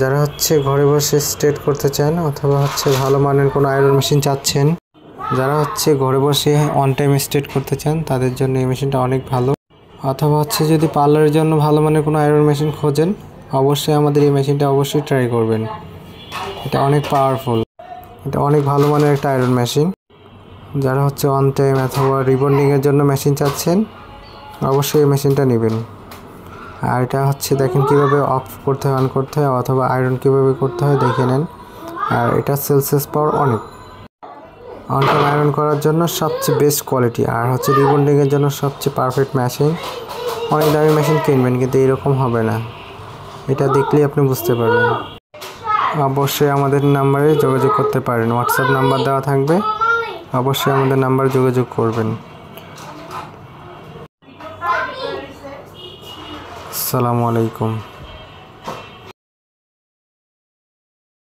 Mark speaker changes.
Speaker 1: যারা ঘরে বসে স্ট্রেট করতে চান অথবা ভালো মানের কোনো আয়রন মেশিন চাচ্ছেন, যারা ঘরে বসে অন টাইম স্ট্রেট করতে চান তাদের জন্য এই মেশিনটা অনেক ভালো। অথবা যদি পার্লারের জন্য ভালো মানের কোনো আয়রন মেশিন খোঁজেন, অবশ্যই আমাদের এই মেশিনটা অবশ্যই ট্রাই করবেন। এটা অনেক পাওয়ারফুল, এটা অনেক ভালো মানের একটা আয়রন মেশিন। যারা অন টাইম অথবা রিবন্ডিংয়ের জন্য মেশিন চাচ্ছেন, অবশ্যই এই মেশিনটা নেবেন। আর এটা দেখেন কীভাবে অফ করতে হয়, অন করতে হয়, অথবা আয়রন কীভাবে করতে হয় দেখে নেন। আর এটা সেলসিয়াস পাওয়ার অনেক, অন টাইম আয়রন করার জন্য সবচেয়ে বেস্ট কোয়ালিটি। আর রিবন্ডিংয়ের জন্য সবচেয়ে পারফেক্ট মেশিন। অনেক দামি মেশিন কিনবেন কিন্তু এরকম হবে না, এটা দেখলেই আপনি বুঝতে পারবেন। অবশ্যই আমাদের নাম্বারে যোগাযোগ করতে পারেন, হোয়াটসঅ্যাপ নাম্বার দেওয়া থাকবে, অবশ্যই আমাদের নাম্বারে যোগাযোগ করবেন। আসসালামু আলাইকুম।